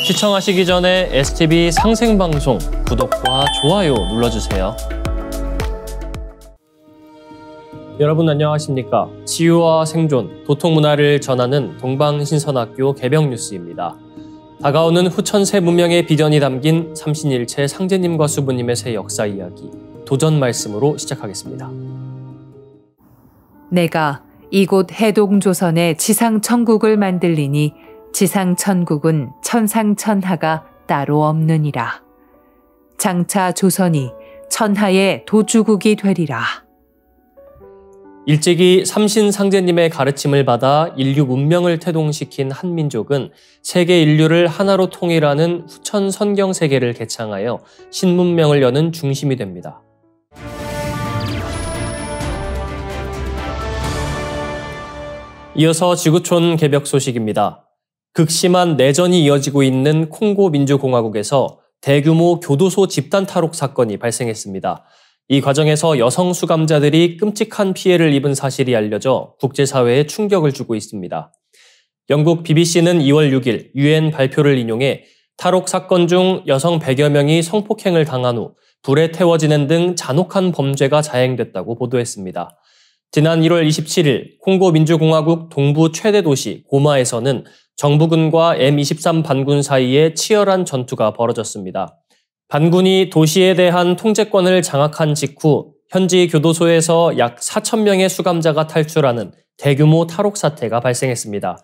시청하시기 전에 STV 상생방송 구독과 좋아요 눌러주세요. 여러분 안녕하십니까? 치유와 생존, 도통문화를 전하는 동방신선학교 개병뉴스입니다. 다가오는 후천 새 문명의 비전이 담긴 삼신일체 상제님과 수부님의 새 역사 이야기, 도전 말씀으로 시작하겠습니다. 내가 이곳 해동조선에 지상천국을 만들리니 지상천국은 천상천하가 따로 없느니라. 장차 조선이 천하의 도주국이 되리라. 일찍이 삼신상제님의 가르침을 받아 인류 문명을 태동시킨 한민족은 세계 인류를 하나로 통일하는 후천 선경 세계를 개창하여 신문명을 여는 중심이 됩니다. 이어서 지구촌 개벽 소식입니다. 극심한 내전이 이어지고 있는 콩고 민주공화국에서 대규모 교도소 집단 탈옥 사건이 발생했습니다. 이 과정에서 여성 수감자들이 끔찍한 피해를 입은 사실이 알려져 국제사회에 충격을 주고 있습니다. 영국 BBC는 2월 6일 UN 발표를 인용해 탈옥 사건 중 여성 100여 명이 성폭행을 당한 후 불에 태워지는 등 잔혹한 범죄가 자행됐다고 보도했습니다. 지난 1월 27일 콩고 민주공화국 동부 최대 도시 고마에서는 정부군과 M23 반군 사이에 치열한 전투가 벌어졌습니다. 반군이 도시에 대한 통제권을 장악한 직후 현지 교도소에서 약 4,000명의 수감자가 탈출하는 대규모 탈옥 사태가 발생했습니다.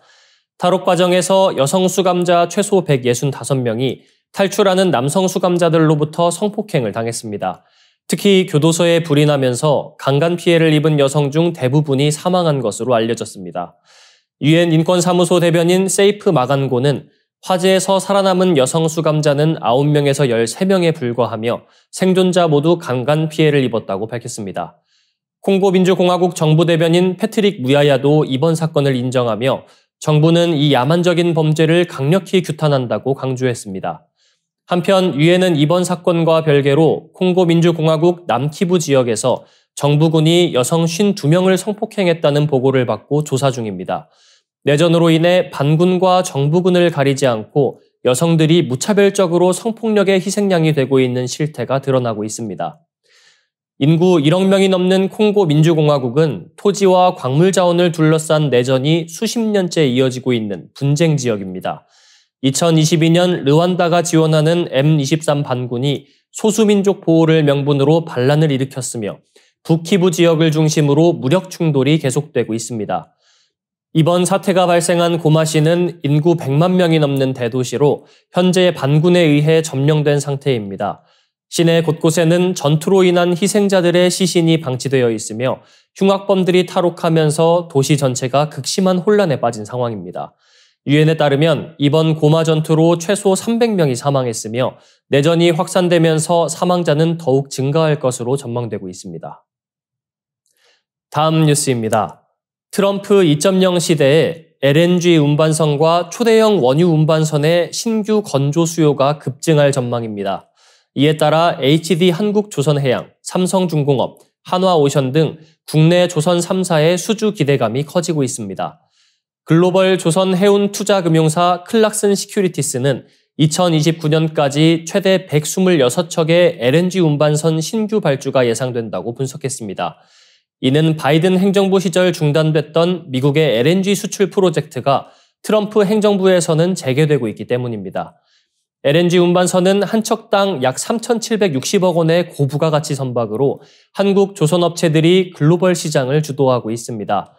탈옥 과정에서 여성 수감자 최소 165명이 탈출하는 남성 수감자들로부터 성폭행을 당했습니다. 특히 교도소에 불이 나면서 강간 피해를 입은 여성 중 대부분이 사망한 것으로 알려졌습니다. UN 인권사무소 대변인 세이프 마간고는 화재에서 살아남은 여성 수감자는 9명에서 13명에 불과하며 생존자 모두 강간 피해를 입었다고 밝혔습니다. 콩고 민주공화국 정부 대변인 패트릭 무야야도 이번 사건을 인정하며 정부는 이 야만적인 범죄를 강력히 규탄한다고 강조했습니다. 한편 유엔은 이번 사건과 별개로 콩고 민주공화국 남키부 지역에서 정부군이 여성 52명을 성폭행했다는 보고를 받고 조사 중입니다. 내전으로 인해 반군과 정부군을 가리지 않고 여성들이 무차별적으로 성폭력의 희생양이 되고 있는 실태가 드러나고 있습니다. 인구 1억 명이 넘는 콩고 민주공화국은 토지와 광물 자원을 둘러싼 내전이 수십 년째 이어지고 있는 분쟁 지역입니다. 2022년 르완다가 지원하는 M23 반군이 소수민족 보호를 명분으로 반란을 일으켰으며 북키부 지역을 중심으로 무력 충돌이 계속되고 있습니다. 이번 사태가 발생한 고마시는 인구 100만 명이 넘는 대도시로 현재 반군에 의해 점령된 상태입니다. 시내 곳곳에는 전투로 인한 희생자들의 시신이 방치되어 있으며 흉악범들이 탈옥하면서 도시 전체가 극심한 혼란에 빠진 상황입니다. 유엔에 따르면 이번 고마 전투로 최소 300명이 사망했으며 내전이 확산되면서 사망자는 더욱 증가할 것으로 전망되고 있습니다. 다음 뉴스입니다. 트럼프 2.0 시대에 LNG 운반선과 초대형 원유 운반선의 신규 건조 수요가 급증할 전망입니다. 이에 따라 HD 한국조선해양, 삼성중공업, 한화오션 등 국내 조선 3사의 수주 기대감이 커지고 있습니다. 글로벌 조선 해운 투자금융사 클락슨 시큐리티스는 2029년까지 최대 126척의 LNG 운반선 신규 발주가 예상된다고 분석했습니다. 이는 바이든 행정부 시절 중단됐던 미국의 LNG 수출 프로젝트가 트럼프 행정부에서는 재개되고 있기 때문입니다. LNG 운반선은 한 척당 약 3,760억 원의 고부가가치 선박으로 한국 조선업체들이 글로벌 시장을 주도하고 있습니다.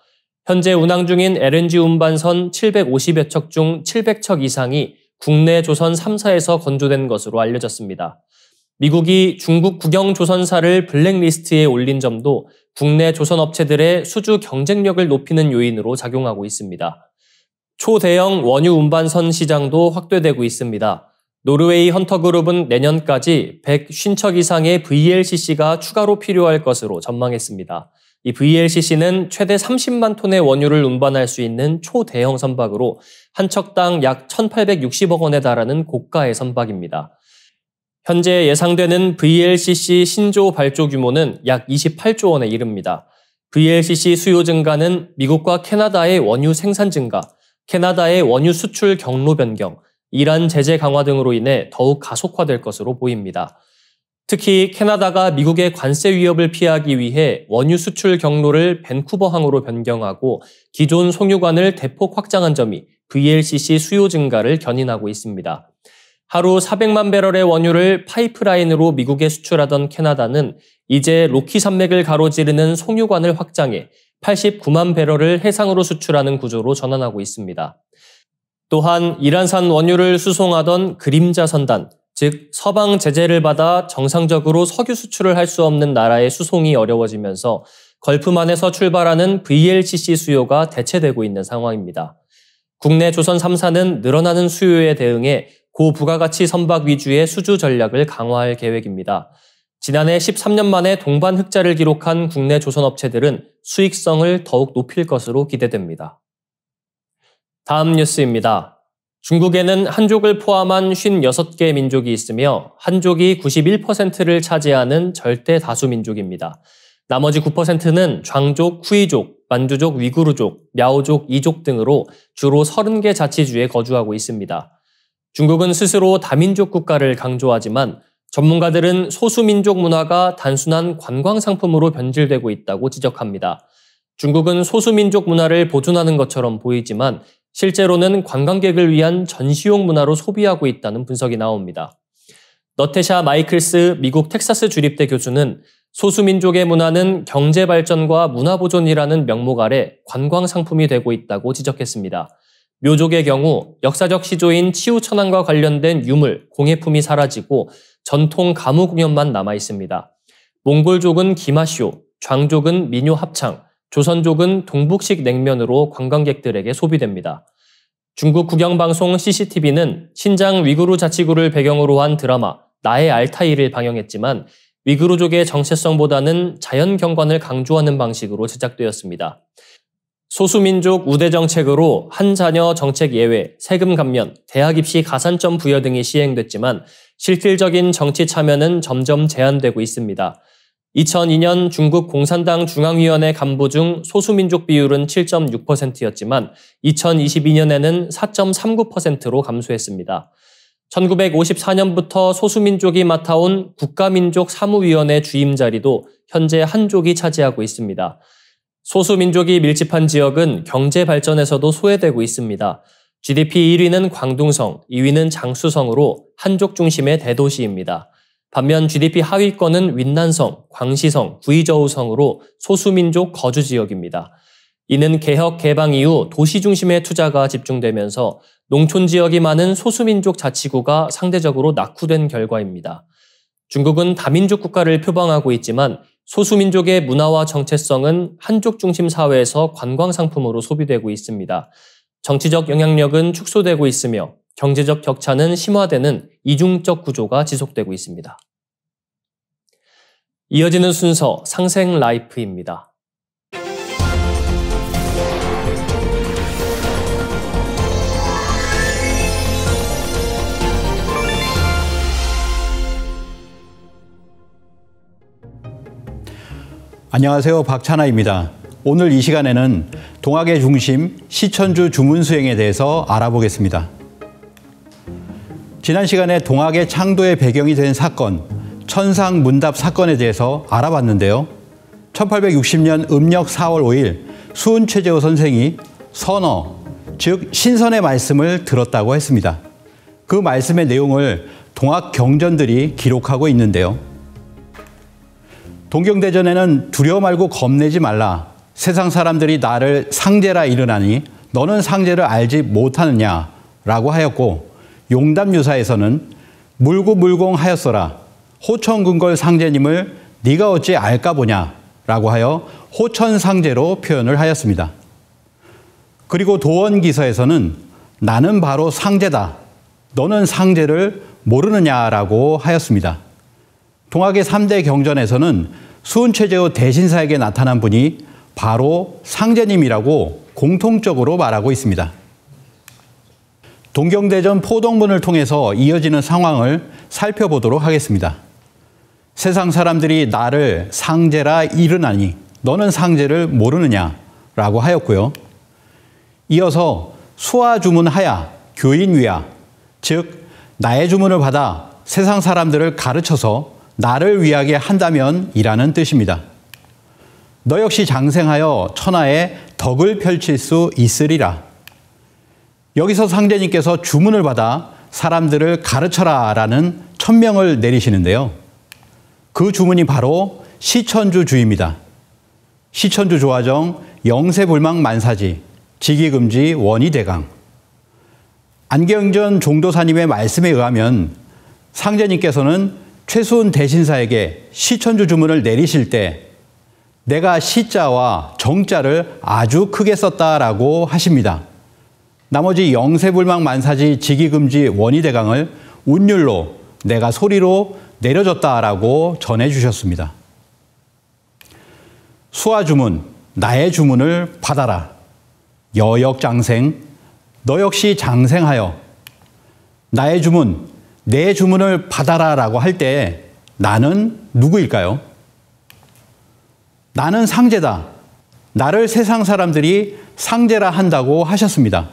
현재 운항 중인 LNG 운반선 750여 척 중 700척 이상이 국내 조선 3사에서 건조된 것으로 알려졌습니다. 미국이 중국 국영조선사를 블랙리스트에 올린 점도 국내 조선업체들의 수주 경쟁력을 높이는 요인으로 작용하고 있습니다. 초대형 원유 운반선 시장도 확대되고 있습니다. 노르웨이 헌터그룹은 내년까지 150척 이상의 VLCC가 추가로 필요할 것으로 전망했습니다. 이 VLCC는 최대 30만 톤의 원유를 운반할 수 있는 초대형 선박으로 한 척당 약 1,860억 원에 달하는 고가의 선박입니다. 현재 예상되는 VLCC 신조 발조 규모는 약 28조 원에 이릅니다. VLCC 수요 증가는 미국과 캐나다의 원유 생산 증가, 캐나다의 원유 수출 경로 변경, 이란 제재 강화 등으로 인해 더욱 가속화될 것으로 보입니다. 특히 캐나다가 미국의 관세 위협을 피하기 위해 원유 수출 경로를 밴쿠버항으로 변경하고 기존 송유관을 대폭 확장한 점이 VLCC 수요 증가를 견인하고 있습니다. 하루 400만 배럴의 원유를 파이프라인으로 미국에 수출하던 캐나다는 이제 로키 산맥을 가로지르는 송유관을 확장해 89만 배럴을 해상으로 수출하는 구조로 전환하고 있습니다. 또한 이란산 원유를 수송하던 그림자 선단, 즉 서방 제재를 받아 정상적으로 석유 수출을 할 수 없는 나라의 수송이 어려워지면서 걸프만에서 출발하는 VLCC 수요가 대체되고 있는 상황입니다. 국내 조선 3사는 늘어나는 수요에 대응해 고부가가치 선박 위주의 수주 전략을 강화할 계획입니다. 지난해 13년 만에 동반 흑자를 기록한 국내 조선업체들은 수익성을 더욱 높일 것으로 기대됩니다. 다음 뉴스입니다. 중국에는 한족을 포함한 56개 민족이 있으며 한족이 91%를 차지하는 절대 다수 민족입니다. 나머지 9%는 장족, 쿠이족, 만주족, 위구르족, мя오족, 이족 등으로 주로 30개 자치주에 거주하고 있습니다. 중국은 스스로 다민족 국가를 강조하지만 전문가들은 소수민족 문화가 단순한 관광 상품으로 변질되고 있다고 지적합니다. 중국은 소수민족 문화를 보존하는 것처럼 보이지만 실제로는 관광객을 위한 전시용 문화로 소비하고 있다는 분석이 나옵니다. 너테샤 마이클스 미국 텍사스 주립대 교수는 소수민족의 문화는 경제발전과 문화보존이라는 명목 아래 관광 상품이 되고 있다고 지적했습니다. 묘족의 경우 역사적 시조인 치우천왕과 관련된 유물, 공예품이 사라지고 전통 가무 공연만 남아 있습니다. 몽골족은 기마쇼, 장족은 민요 합창, 조선족은 동북식 냉면으로 관광객들에게 소비됩니다. 중국 국영방송 CCTV는 신장 위구르 자치구를 배경으로 한 드라마 나의 알타이를 방영했지만 위구르족의 정체성보다는 자연 경관을 강조하는 방식으로 제작되었습니다. 소수민족 우대 정책으로 한 자녀 정책 예외, 세금 감면, 대학 입시 가산점 부여 등이 시행됐지만 실질적인 정치 참여는 점점 제한되고 있습니다. 2002년 중국 공산당 중앙위원회 간부 중 소수민족 비율은 7.6%였지만 2022년에는 4.39%로 감소했습니다. 1954년부터 소수민족이 맡아온 국가민족 사무위원회 주임 자리도 현재 한족이 차지하고 있습니다. 소수민족이 밀집한 지역은 경제 발전에서도 소외되고 있습니다. GDP 1위는 광둥성, 2위는 장쑤성으로 한족 중심의 대도시입니다. 반면 GDP 하위권은 윈난성, 광시성, 구이저우성으로 소수민족 거주 지역입니다. 이는 개혁 개방 이후 도시 중심의 투자가 집중되면서 농촌 지역이 많은 소수민족 자치구가 상대적으로 낙후된 결과입니다. 중국은 다민족 국가를 표방하고 있지만 소수민족의 문화와 정체성은 한족 중심 사회에서 관광 상품으로 소비되고 있습니다. 정치적 영향력은 축소되고 있으며 경제적 격차는 심화되는 이중적 구조가 지속되고 있습니다. 이어지는 순서 상생 라이프입니다. 안녕하세요. 박찬하입니다. 오늘 이 시간에는 동학의 중심 시천주 주문수행에 대해서 알아보겠습니다. 지난 시간에 동학의 창도의 배경이 된 사건, 천상문답 사건에 대해서 알아봤는데요. 1860년 음력 4월 5일 수은 최재호 선생이 선어, 즉 신선의 말씀을 들었다고 했습니다. 그 말씀의 내용을 동학 경전들이 기록하고 있는데요. 동경대전에는 두려워 말고 겁내지 말라. 세상 사람들이 나를 상제라 이르나니 너는 상제를 알지 못하느냐라고 하였고, 용담유사에서는 물구물공하였어라. 호천근골 상제님을 네가 어찌 알까 보냐라고 하여 호천상제로 표현을 하였습니다. 그리고 도원기서에서는 나는 바로 상제다. 너는 상제를 모르느냐라고 하였습니다. 동학의 3대 경전에서는 수은최재호 대신사에게 나타난 분이 바로 상제님이라고 공통적으로 말하고 있습니다. 동경대전 포동문을 통해서 이어지는 상황을 살펴보도록 하겠습니다. 세상 사람들이 나를 상제라 이르나니 너는 상제를 모르느냐라고 하였고요. 이어서 수화주문하야 교인위야 즉 나의 주문을 받아 세상 사람들을 가르쳐서 나를 위하게 한다면 이라는 뜻입니다. 너 역시 장생하여 천하에 덕을 펼칠 수 있으리라. 여기서 상제님께서 주문을 받아 사람들을 가르쳐라 라는 천명을 내리시는데요. 그 주문이 바로 시천주주입니다. 시천주 조화정 영세불망 만사지 직위금지 원이대강. 안경전 종도사님의 말씀에 의하면 상제님께서는 최수훈 대신사에게 시천주 주문을 내리실 때 내가 시자와 정자를 아주 크게 썼다라고 하십니다. 나머지 영세불망 만사지 직위금지 원이대강을 운율로 내가 소리로 내려줬다라고 전해주셨습니다. 수화주문, 나의 주문을 받아라. 여역장생, 너 역시 장생하여. 나의 주문, 내 주문을 받아라 라고 할 때 나는 누구일까요? 나는 상제다. 나를 세상 사람들이 상제라 한다고 하셨습니다.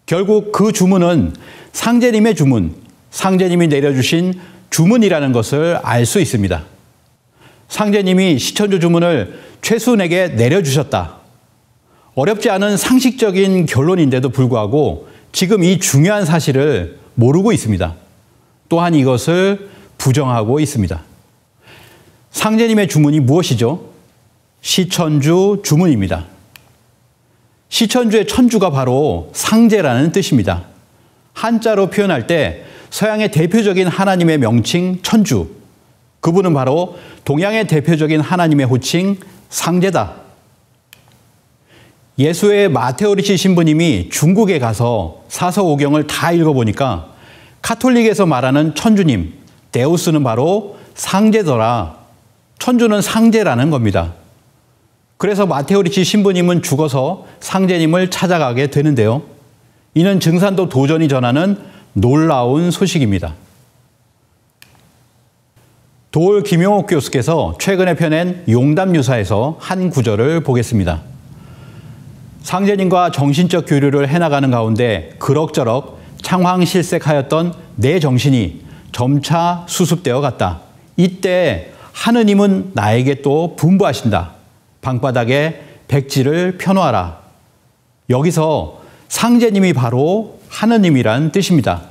결국 그 주문은 상제님의 주문, 상제님이 내려주신 주문이라는 것을 알 수 있습니다. 상제님이 시천주 주문을 최수훈에게 내려주셨다. 어렵지 않은 상식적인 결론인데도 불구하고 지금 이 중요한 사실을 모르고 있습니다. 또한 이것을 부정하고 있습니다. 상제님의 주문이 무엇이죠? 시천주 주문입니다. 시천주의 천주가 바로 상제라는 뜻입니다. 한자로 표현할 때 서양의 대표적인 하나님의 명칭 천주, 그분은 바로 동양의 대표적인 하나님의 호칭 상제다. 예수의 마테오리치 신부님이 중국에 가서 사서오경을 다 읽어보니까 카톨릭에서 말하는 천주님, 데우스는 바로 상제더라. 천주는 상제라는 겁니다. 그래서 마테오리치 신부님은 죽어서 상제님을 찾아가게 되는데요. 이는 증산도 도전이 전하는 놀라운 소식입니다. 도올 김용옥 교수께서 최근에 펴낸 용담유사에서 한 구절을 보겠습니다. 상제님과 정신적 교류를 해나가는 가운데 그럭저럭 창황실색하였던 내 정신이 점차 수습되어 갔다. 이때 하느님은 나에게 또 분부하신다. 방바닥에 백지를 펴놓아라. 여기서 상제님이 바로 하느님이란 뜻입니다.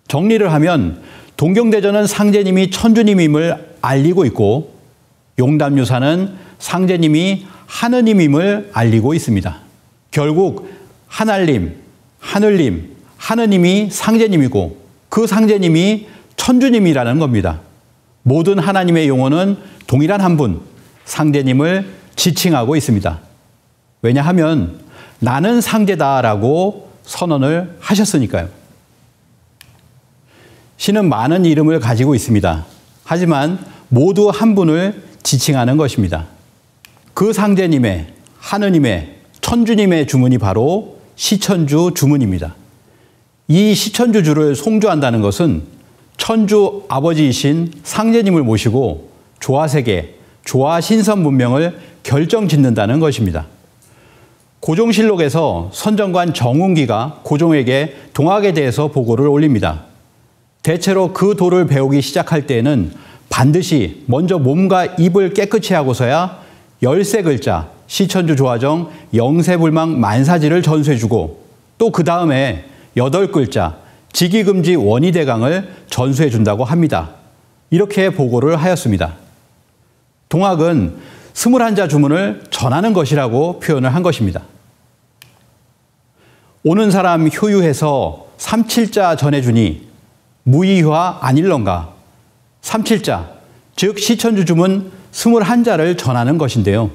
정리를 하면 동경대전은 상제님이 천주님임을 알리고 있고 용담유사는 상제님이 하느님임을 알리고 있습니다. 결국 하날님, 하늘님, 하느님이 상제님이고 그 상제님이 천주님이라는 겁니다. 모든 하나님의 용어는 동일한 한 분, 상제님을 지칭하고 있습니다. 왜냐하면 나는 상제다라고 선언을 하셨으니까요. 신은 많은 이름을 가지고 있습니다. 하지만 모두 한 분을 지칭하는 것입니다. 그 상제님의, 하느님의, 천주님의 주문이 바로 시천주 주문입니다. 이 시천주주를 송주한다는 것은 천주 아버지이신 상제님을 모시고 조화세계, 조화신선 문명을 결정짓는다는 것입니다. 고종실록에서 선정관 정운기가 고종에게 동학에 대해서 보고를 올립니다. 대체로 그 도를 배우기 시작할 때에는 반드시 먼저 몸과 입을 깨끗이 하고서야 13글자 시천주 조화정 영세불망 만사지를 전수해주고 또 그 다음에 8글자 직위금지 원이대강을 전수해준다고 합니다. 이렇게 보고를 하였습니다. 동학은 21자 주문을 전하는 것이라고 표현을 한 것입니다. 오는 사람 효유해서 37자 전해주니 무이화 아닐런가. 37자, 즉 시천주 주문 21자를 전하는 것인데요.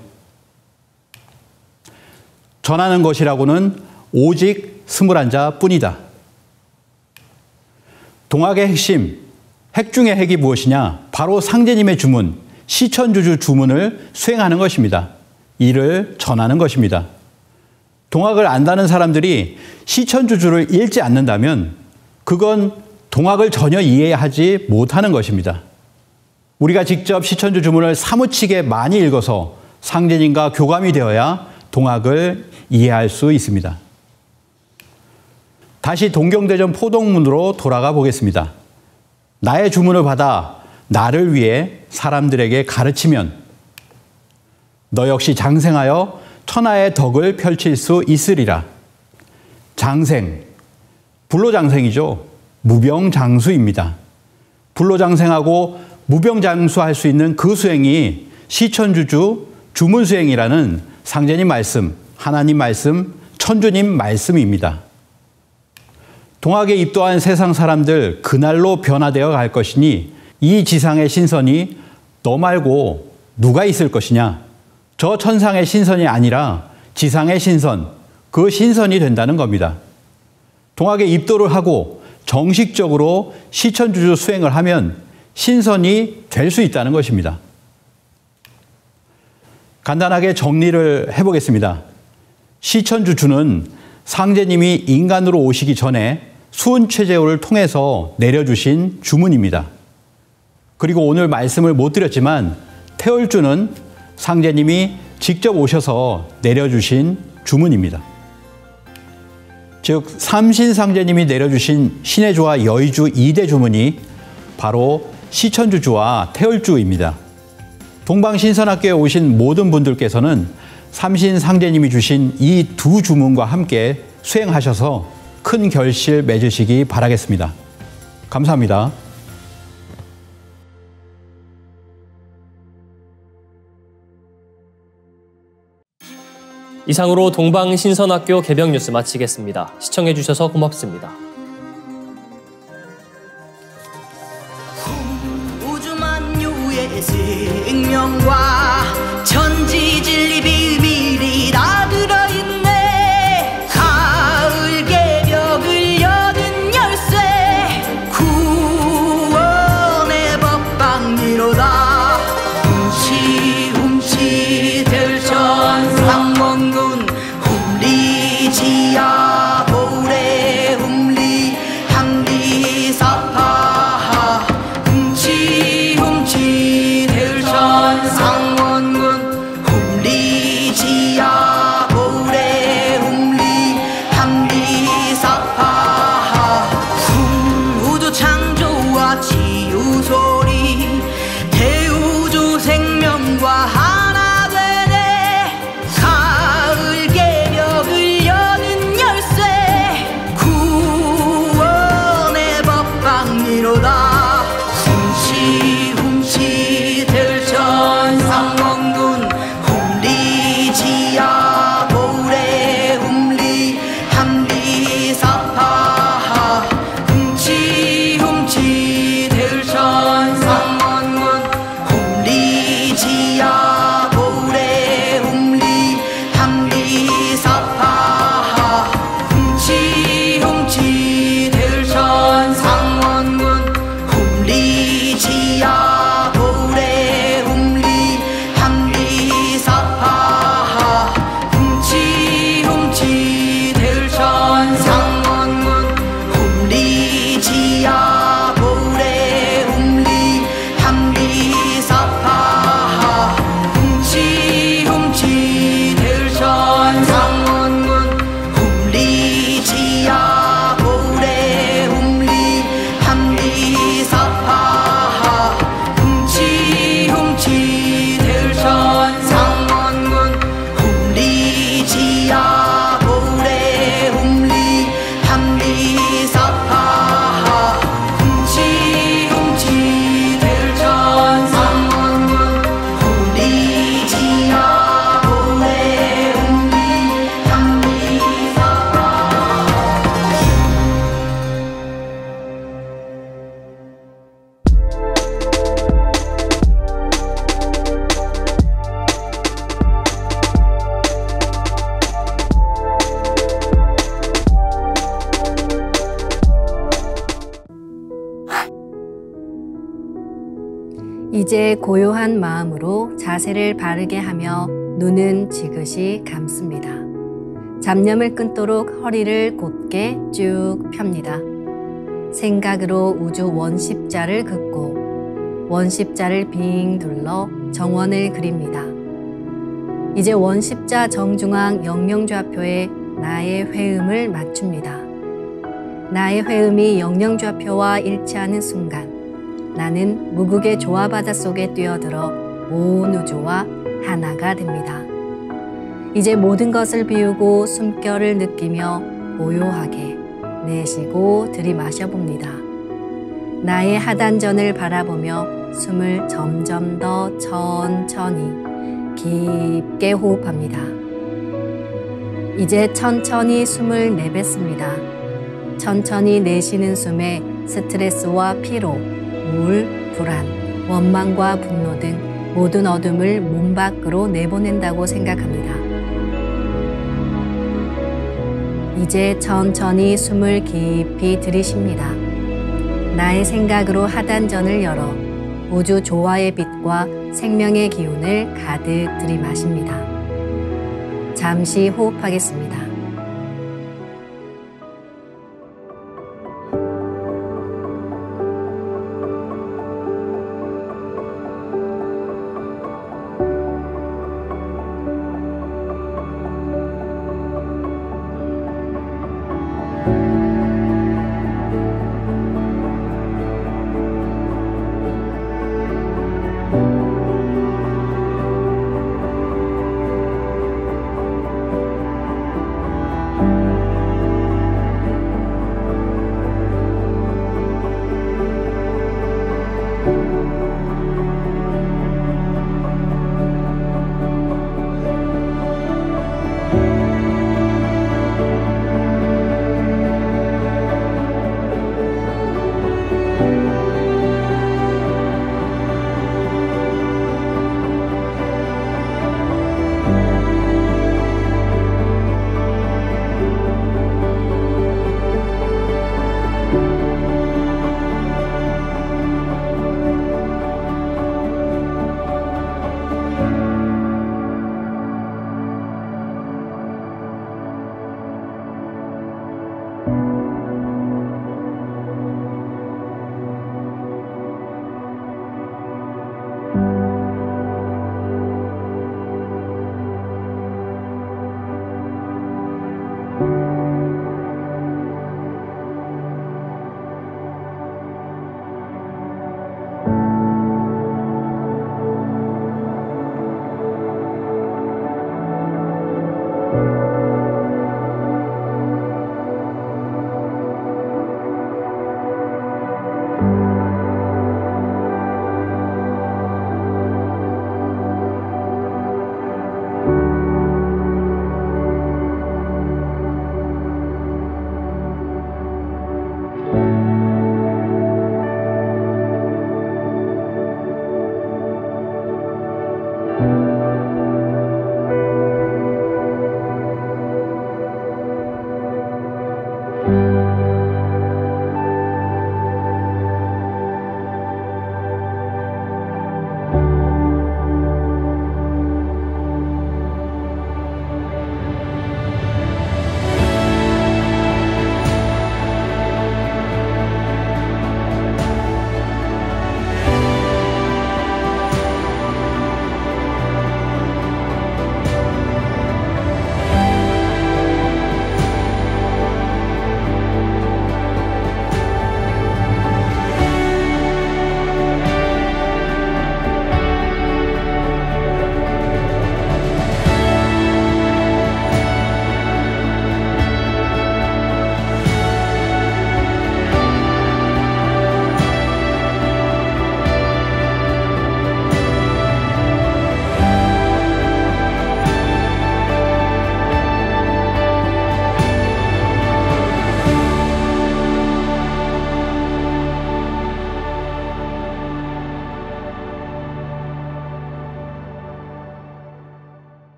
전하는 것이라고는 오직 21자 뿐이다. 동학의 핵심, 핵 중의 핵이 무엇이냐? 바로 상제님의 주문, 시천주주 주문을 수행하는 것입니다. 이를 전하는 것입니다. 동학을 안다는 사람들이 시천주주를 읽지 않는다면 그건 동학을 전혀 이해하지 못하는 것입니다. 우리가 직접 시천주 주문을 사무치게 많이 읽어서 상제님과 교감이 되어야 동학을 이해할 수 있습니다. 다시 동경대전 포동문으로 돌아가 보겠습니다. 나의 주문을 받아 나를 위해 사람들에게 가르치면 너 역시 장생하여 천하의 덕을 펼칠 수 있으리라. 장생, 불로장생이죠. 무병장수입니다. 불로장생하고 무병장수할 수 있는 그 수행이 시천주주 주문수행이라는 상제님 말씀, 하나님 말씀, 천주님 말씀입니다. 동학에 입도한 세상 사람들 그날로 변화되어 갈 것이니 이 지상의 신선이 너 말고 누가 있을 것이냐? 저 천상의 신선이 아니라 지상의 신선, 그 신선이 된다는 겁니다. 동학에 입도를 하고 정식적으로 시천주주 수행을 하면 신선이 될 수 있다는 것입니다. 간단하게 정리를 해보겠습니다. 시천주주는 상제님이 인간으로 오시기 전에 수은최재호를 통해서 내려주신 주문입니다. 그리고 오늘 말씀을 못 드렸지만 태월주는 상제님이 직접 오셔서 내려주신 주문입니다. 즉 삼신상제님이 내려주신 신해주와 여의주 2대 주문이 바로 시천주주와 태월주입니다. 동방신선학교에 오신 모든 분들께서는 삼신상제님이 주신 이 두 주문과 함께 수행하셔서 큰 결실 맺으시기 바라겠습니다. 감사합니다. 이상으로 동방신선학교 개병 뉴스 마치겠습니다. 시청해주셔서 고맙습니다. 우주만유의 생명과 천지진리 비밀이 다 들어있네. 가을 개벽을 여는 열쇠 구원의 법방미로다. 훔치 들천 상원군 훔리지야 보래 훔리 항리 사파 훔치 들천 상원군 훔리지야 보래 훔리 항리 사파 우주 창조와 치유 소리 대우주 생명과 하나 되네. 가을 개벽을 여는 열쇠 구원의 법방미로다. 훔치 들천 상원군 훔리지야 보래 훔리 함리 사파 훔치 들천 상원군 훔리지야 보래 훔리 함리 사파 훔치 들천 상원군 훔리지야 보래 훔리 함리 사파 훔치 들천 상원군 훔리지야 보래 훔리 함리 사파 훔치 들천 상원군 훔리지야 보래 훔리 함리 사파 훔치 들천 상원군 훔리지야 보래 훔리 함리 사파 훔치 들천 상원군 훔리지야 보래 훔리 함리 사파. 이제 고요한 마음으로 자세를 바르게 하며 눈은 지그시 감습니다. 잡념을 끊도록 허리를 곧게 쭉 펴니다. 생각으로 우주 원십자를 긋고 원십자를 빙 둘러 정원을 그립니다. 이제 원십자 정중앙 영명좌표에 나의 회음을 맞춥니다. 나의 회음이 영영좌표와 일치하는 순간 나는 무국의 조화 바닷속에 뛰어들어 온 우주와 하나가 됩니다. 이제 모든 것을 비우고 숨결을 느끼며 고요하게 내쉬고 들이마셔 봅니다. 나의 하단전을 바라보며 숨을 점점 더 천천히 깊게 호흡합니다. 이제 천천히 숨을 내뱉습니다. 천천히 내쉬는 숨에 스트레스와 피로, 우울, 불안, 원망과 분노 등 모든 어둠을 몸 밖으로 내보낸다고 생각합니다. 이제 천천히 숨을 깊이 들이쉽니다. 나의 생각으로 하단전을 열어 우주 조화의 빛과 생명의 기운을 가득 들이마십니다. 잠시 호흡하겠습니다.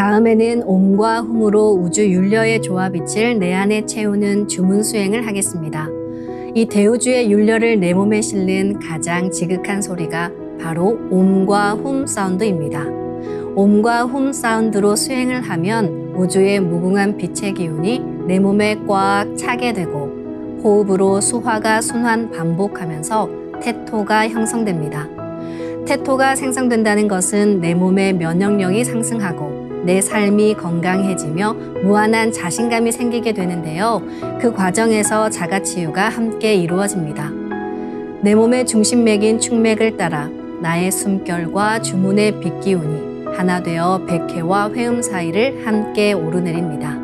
다음에는 옴과 훔으로 우주 율려의 조화빛을 내 안에 채우는 주문 수행을 하겠습니다. 이 대우주의 율려를 내 몸에 실는 가장 지극한 소리가 바로 옴과 훔 사운드입니다. 옴과 훔 사운드로 수행을 하면 우주의 무궁한 빛의 기운이 내 몸에 꽉 차게 되고 호흡으로 수화가 순환 반복하면서 태토가 형성됩니다. 태토가 생성된다는 것은 내 몸의 면역력이 상승하고 내 삶이 건강해지며 무한한 자신감이 생기게 되는데요. 그 과정에서 자가치유가 함께 이루어집니다. 내 몸의 중심맥인 축맥을 따라 나의 숨결과 주문의 빛기운이 하나 되어 백회와 회음 사이를 함께 오르내립니다.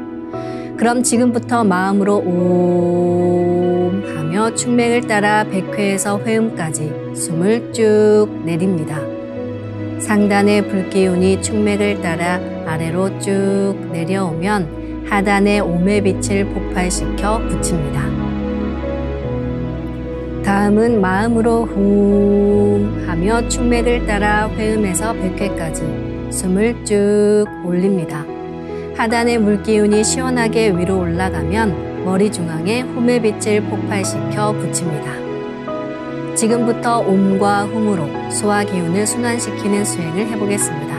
그럼 지금부터 마음으로 옴 하며 축맥을 따라 백회에서 회음까지 숨을 쭉 내립니다. 상단의 불기운이 축맥을 따라 아래로 쭉 내려오면 하단의 옴의 빛을 폭발시켜 붙입니다. 다음은 마음으로 훔 하며 축맥을 따라 회음에서 백회까지 숨을 쭉 올립니다. 하단의 물기운이 시원하게 위로 올라가면 머리 중앙에 홈의 빛을 폭발시켜 붙입니다. 지금부터 옴과 훔으로 소화 기운을 순환시키는 수행을 해보겠습니다.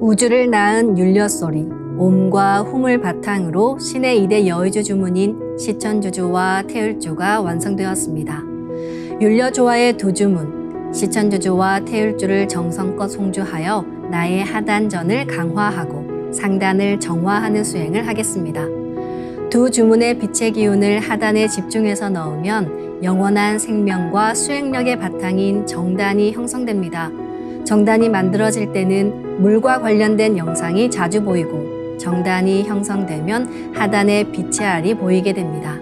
우주를 낳은 율려소리, 옴과 hum을 바탕으로 신의 2대 여의주 주문인 시천주주와 태율주가 완성되었습니다. 율려조화의 두 주문, 시천주주와 태율주를 정성껏 송주하여 나의 하단전을 강화하고 상단을 정화하는 수행을 하겠습니다. 두 주문의 빛의 기운을 하단에 집중해서 넣으면 영원한 생명과 수행력의 바탕인 정단이 형성됩니다. 정단이 만들어질 때는 물과 관련된 영상이 자주 보이고 정단이 형성되면 하단에 빛의 알이 보이게 됩니다.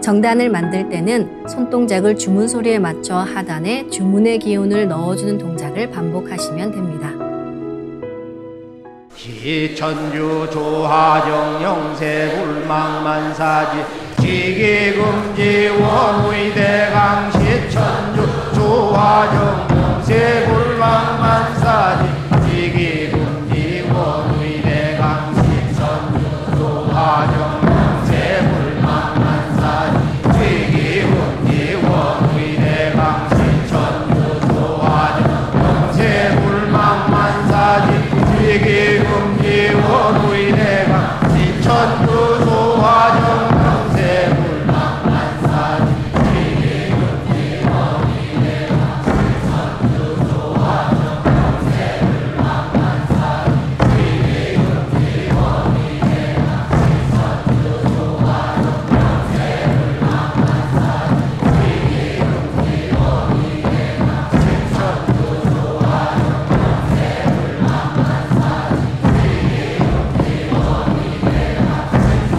정단을 만들 때는 손동작을 주문 소리에 맞춰 하단에 주문의 기운을 넣어주는 동작을 반복하시면 됩니다. 시천주 조하정 영세불망만사지 지기금지 원의대강 시천주 조하정 영세불망만사지 지기금지 원의대강 시천주 조하정 영세불망만사지 지기금지 원의대강 시천주 조하정 영세불망만사지 지기금지 원의대강 시천주 조하정 영세불망만사지 지기금지 원의대강 시천주 조하정 영세불망만사지 지기금지 원의대강 시천주 조하정 영세불망만사지 지기금지 원의대강 시천주 조하정 영세불망만사지 지기금지 원의대강 시천주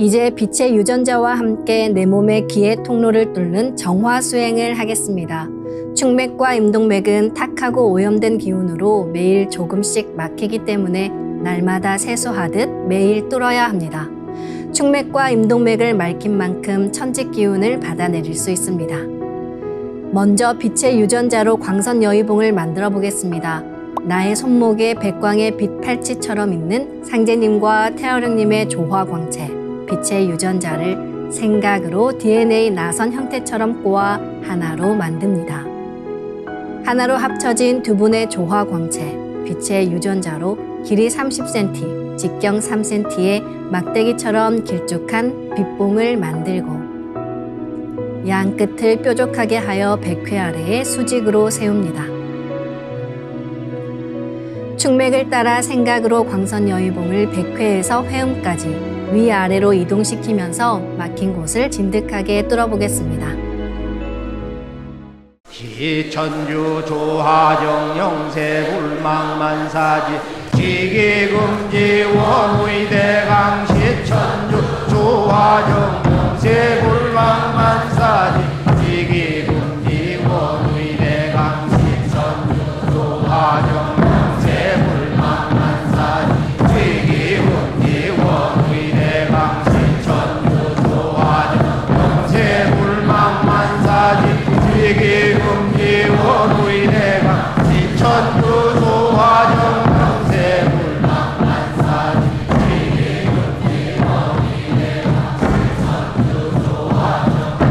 이제 빛의 유전자와 함께 내 몸의 기의 통로를 뚫는 정화 수행을 하겠습니다. 충맥과 임동맥은 탁하고 오염된 기운으로 매일 조금씩 막히기 때문에 날마다 세수하듯 매일 뚫어야 합니다. 충맥과 임동맥을 맑힌 만큼 천직 기운을 받아내릴 수 있습니다. 먼저 빛의 유전자로 광선 여의봉을 만들어 보겠습니다. 나의 손목에 백광의 빛 팔찌처럼 있는 상제님과 태어령님의 조화광채, 빛의 유전자를 생각으로 DNA 나선 형태처럼 꼬아 하나로 만듭니다. 하나로 합쳐진 두 분의 조화광채, 빛의 유전자로 길이 30cm, 직경 3cm의 막대기처럼 길쭉한 빛봉을 만들고 양 끝을 뾰족하게 하여 백회 아래에 수직으로 세웁니다. 충맥을 따라 생각으로 광선 여의봉을 백회에서 회음까지 위아래로 이동시키면서 막힌 곳을 진득하게 뚫어보겠습니다. 기천주 조하정 영세 불망만사지 지기금지 원의대강 시천주 조하정 영세 불망만사지 지기금지 원의대강 시천주 조하정 영세 불망만사지 지기금지 원의대강 시천주 조하정 영세 불망만사지 지기금지 원의대강 시천주 조하정 영세 불망만사지 지기금지 원의대강 시천주 조하정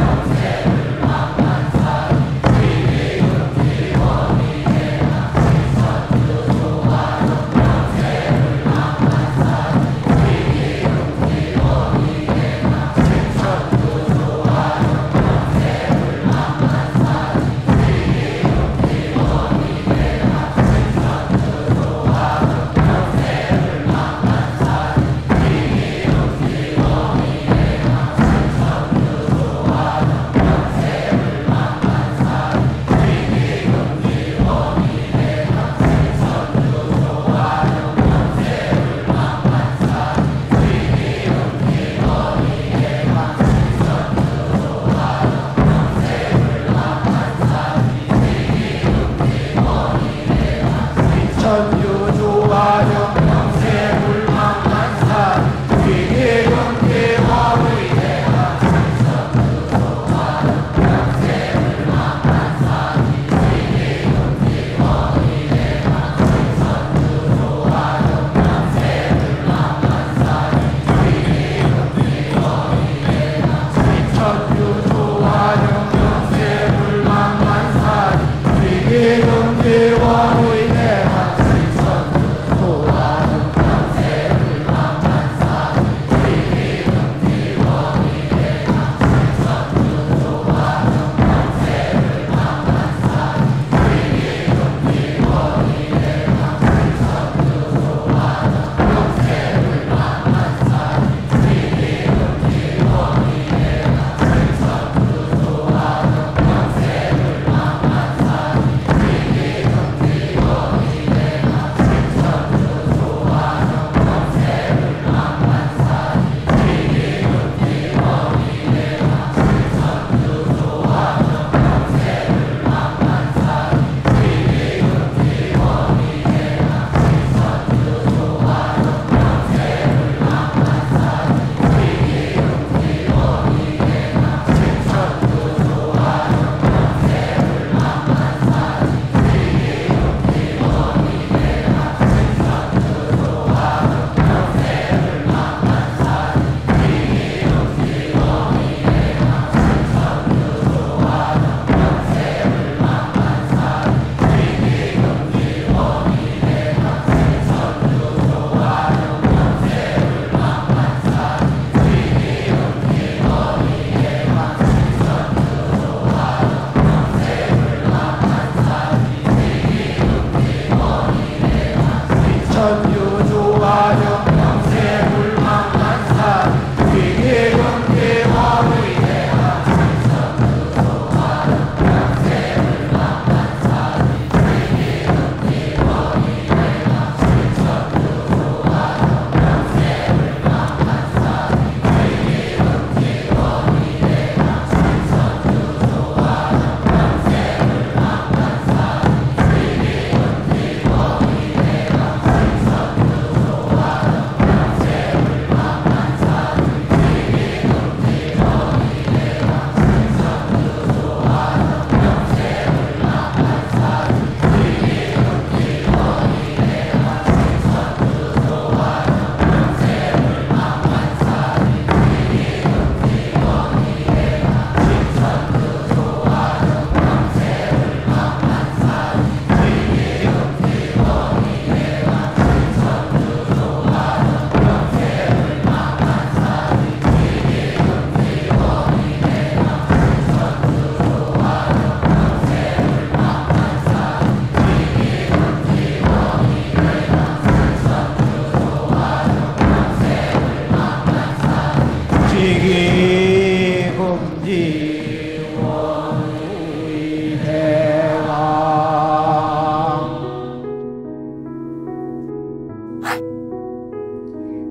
원의 대왕.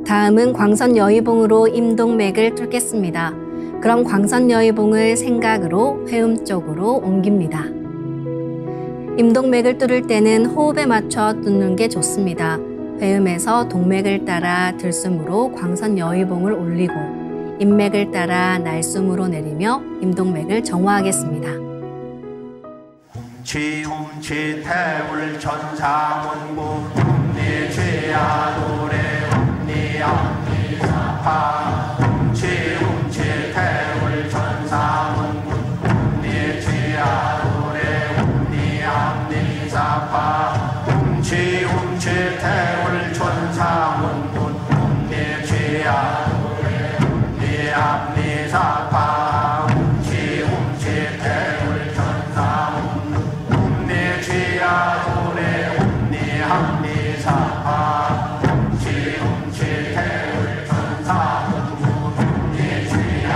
다음은 광선여의봉으로 임동맥을 뚫겠습니다. 그럼 광선여의봉을 생각으로 회음 쪽으로 옮깁니다. 임동맥을 뚫을 때는 호흡에 맞춰 뚫는 게 좋습니다. 회음에서 동맥을 따라 들숨으로 광선여의봉을 올리고 인맥을 따라 날숨으로 내리며 임동맥을 정화하겠습니다. 치움치 태울 천사문구 ум니치야 노래 ум니암니사파 치움치 태울 천사문구 ум니치야 노래 ум니암니사파 치움치 태울 천사문구 ум니치야 노래 ум니암니사파 치움치 태울 천사문구 ум니치야 노래 ум니암니사파 치움치 태울 천사문구 ум니치야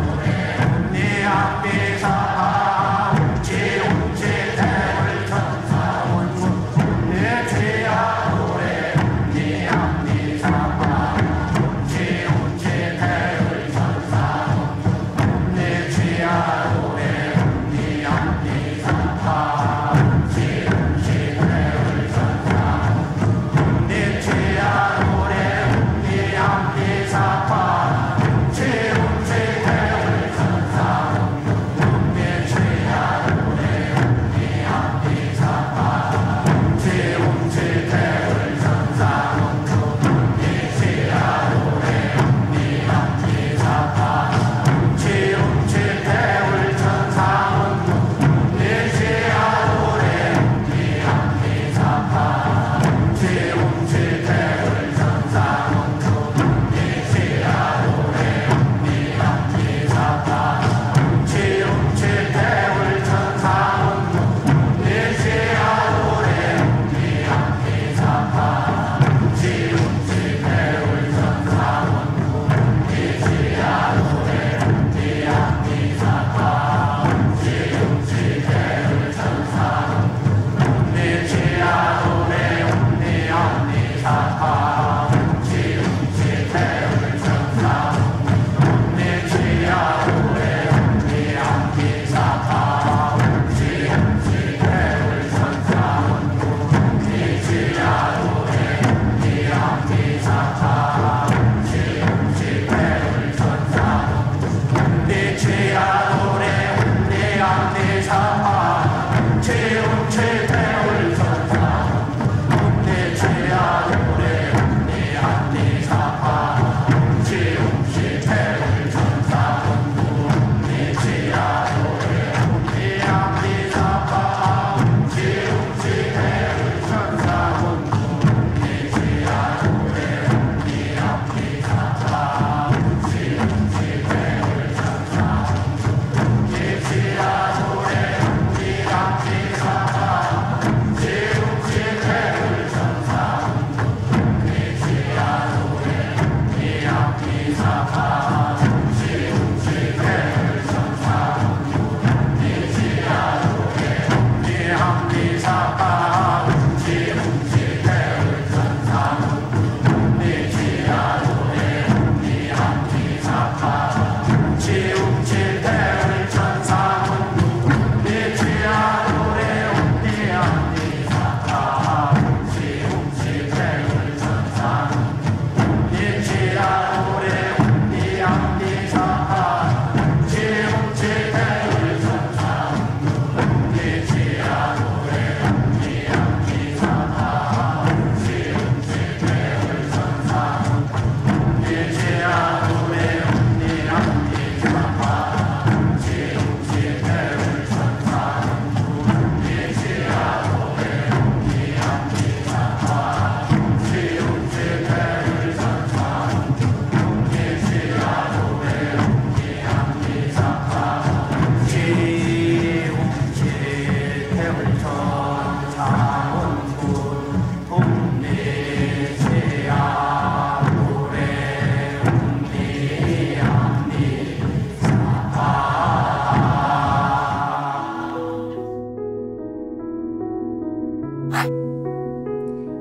노래 ум니암니사파 치움치 태울 천사문구 ум니치야 노래 ум니암니사파 치움치 태울 천사문구 ум니치야 노래 ум니암니사파 치움치 태울 천사문구 ум니치야 노래 ум니암니사파 치움치 태울 천사문구 ум니치야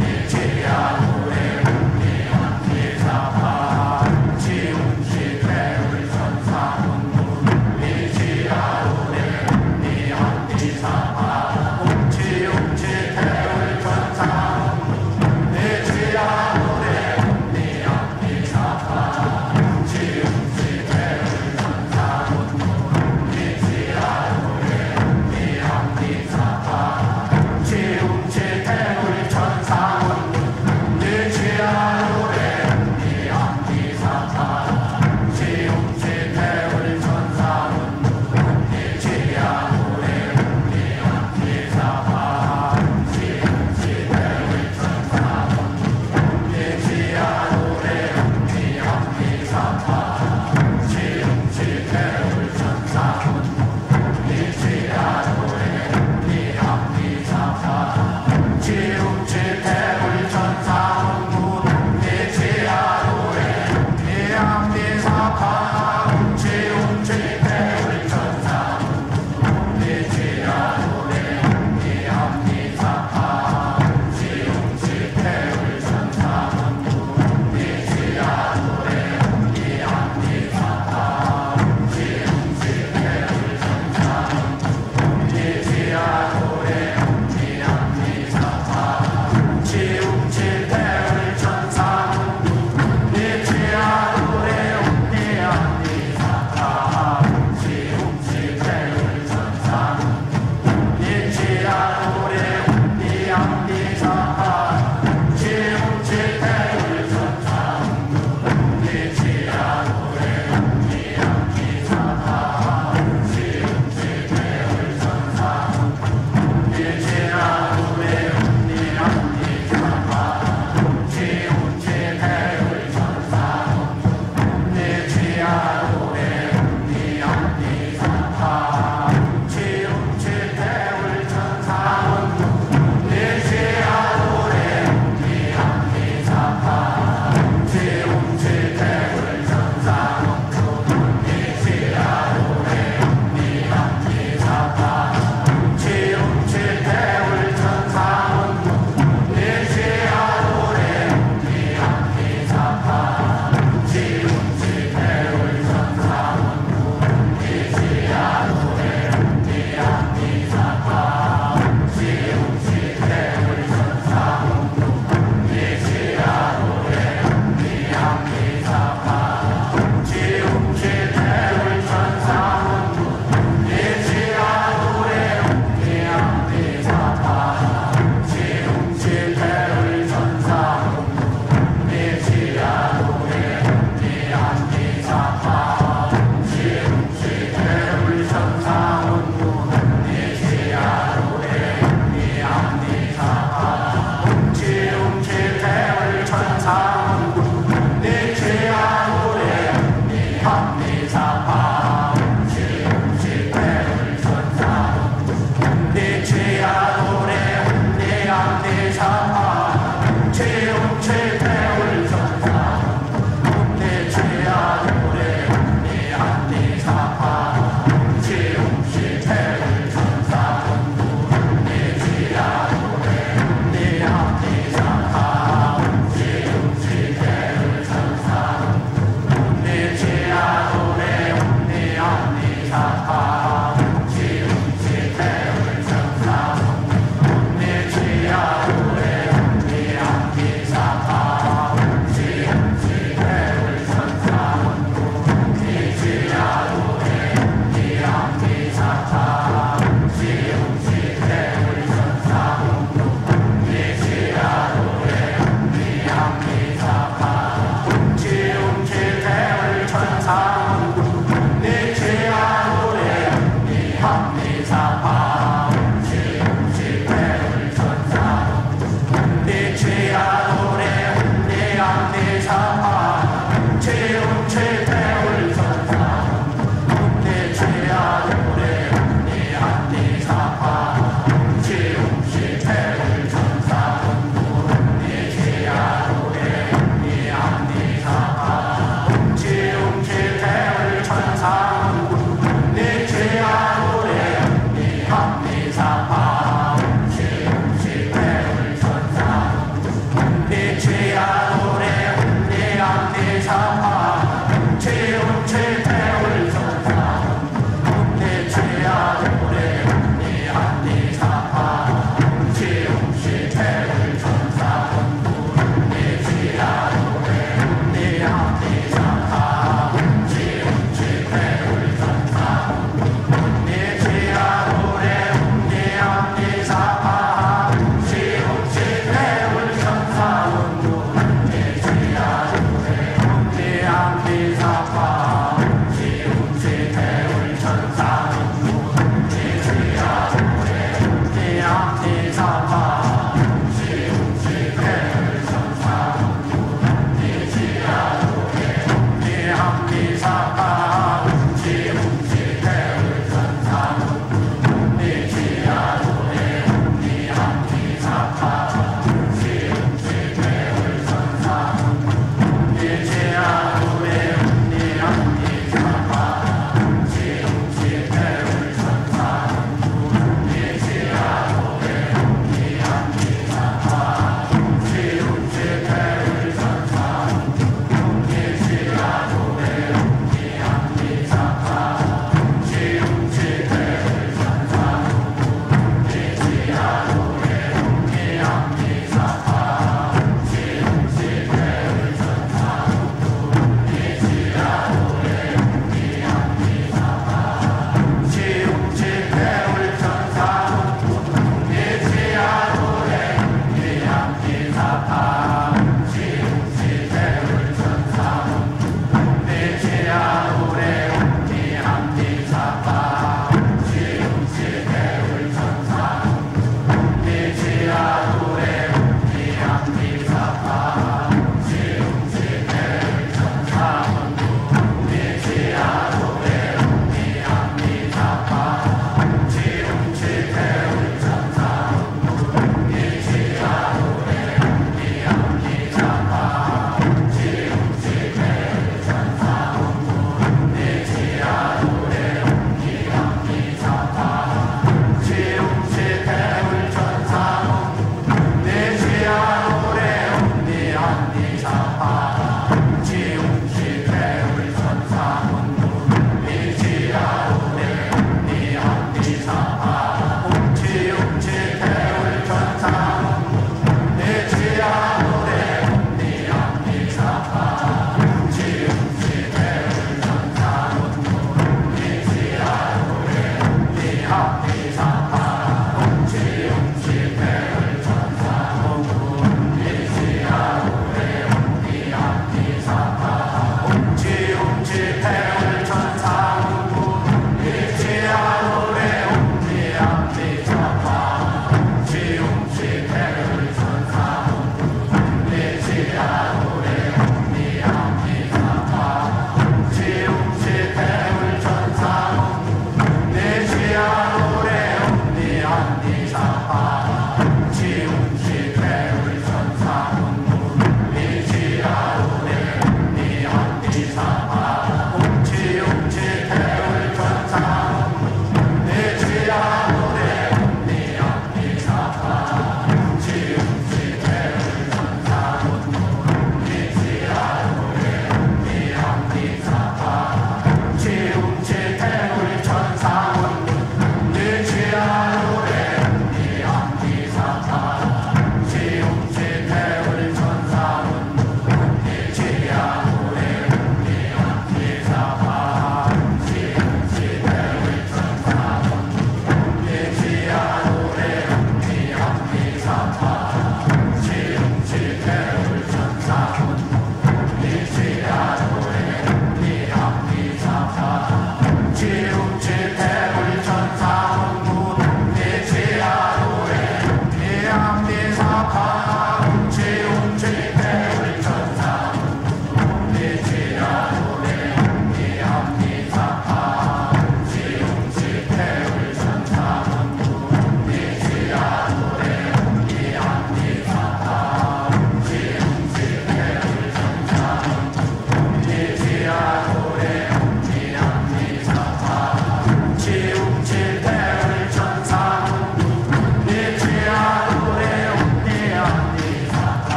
내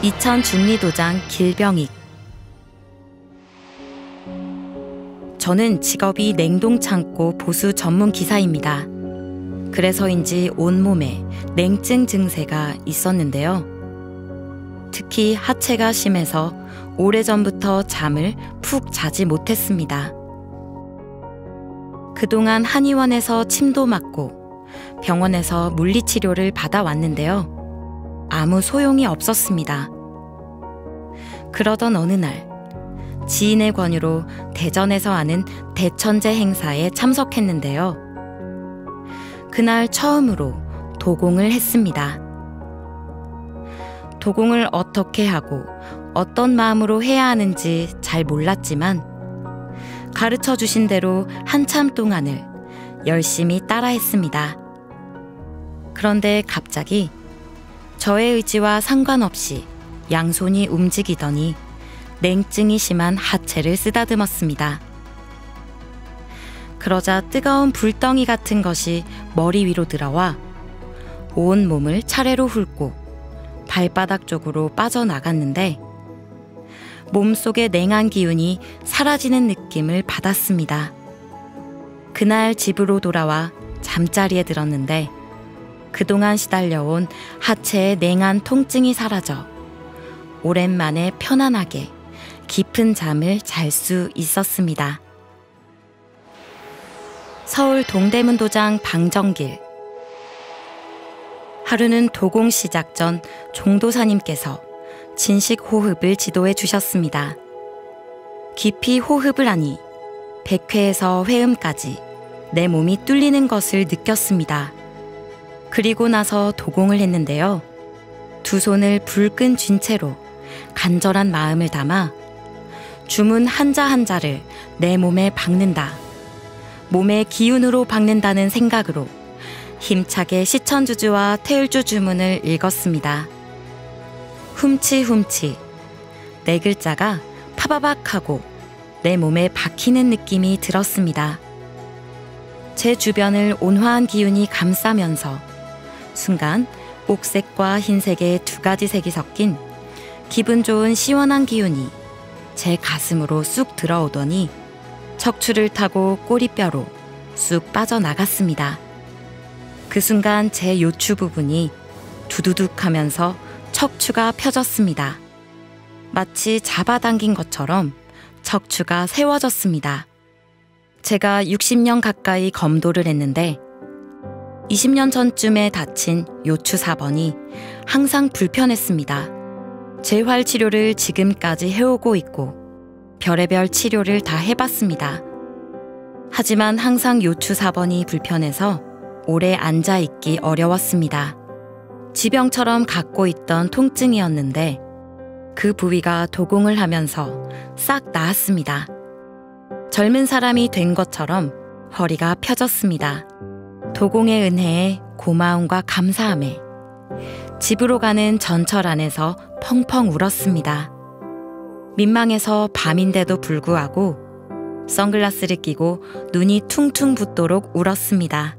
이천 중리도장 길병익. 저는 직업이 냉동창고 보수 전문 기사입니다. 그래서인지 온몸에 냉증 증세가 있었는데요. 특히 하체가 심해서 오래전부터 잠을 푹 자지 못했습니다. 그동안 한의원에서 침도 맞고 병원에서 물리치료를 받아왔는데요. 아무 소용이 없었습니다. 그러던 어느 날 지인의 권유로 대전에서 하는 대천제 행사에 참석했는데요. 그날 처음으로 도공을 했습니다. 도공을 어떻게 하고 어떤 마음으로 해야 하는지 잘 몰랐지만 가르쳐 주신 대로 한참 동안을 열심히 따라했습니다. 그런데 갑자기 저의 의지와 상관없이 양손이 움직이더니 냉증이 심한 하체를 쓰다듬었습니다. 그러자 뜨거운 불덩이 같은 것이 머리 위로 들어와 온 몸을 차례로 훑고 발바닥 쪽으로 빠져나갔는데 몸속의 냉한 기운이 사라지는 느낌을 받았습니다. 그날 집으로 돌아와 잠자리에 들었는데 그동안 시달려온 하체의 냉한 통증이 사라져 오랜만에 편안하게 깊은 잠을 잘 수 있었습니다. 서울 동대문도장 방정길. 하루는 도공 시작 전 종도사님께서 진식 호흡을 지도해 주셨습니다. 깊이 호흡을 하니 100회에서 회음까지 내 몸이 뚫리는 것을 느꼈습니다. 그리고 나서 도공을 했는데요. 두 손을 불끈 쥔 채로 간절한 마음을 담아 주문 한자 한자를 내 몸에 박는다. 몸의 기운으로 박는다는 생각으로 힘차게 시천주주와 태율주 주문을 읽었습니다. 훔치 네 글자가 파바박하고 내 몸에 박히는 느낌이 들었습니다. 제 주변을 온화한 기운이 감싸면서 순간 옥색과 흰색의 두 가지 색이 섞인 기분 좋은 시원한 기운이 제 가슴으로 쑥 들어오더니 척추를 타고 꼬리뼈로 쑥 빠져나갔습니다. 그 순간 제 요추 부분이 두두둑 하면서 척추가 펴졌습니다. 마치 잡아당긴 것처럼 척추가 세워졌습니다. 제가 60년 가까이 검도를 했는데 20년 전쯤에 다친 요추 4번이 항상 불편했습니다. 재활 치료를 지금까지 해오고 있고 별의별 치료를 다 해봤습니다. 하지만 항상 요추 4번이 불편해서 오래 앉아있기 어려웠습니다. 지병처럼 갖고 있던 통증이었는데 그 부위가 도공을 하면서 싹 나았습니다. 젊은 사람이 된 것처럼 허리가 펴졌습니다. 도공의 은혜에 고마움과 감사함에 집으로 가는 전철 안에서 펑펑 울었습니다. 민망해서 밤인데도 불구하고 선글라스를 끼고 눈이 퉁퉁 붓도록 울었습니다.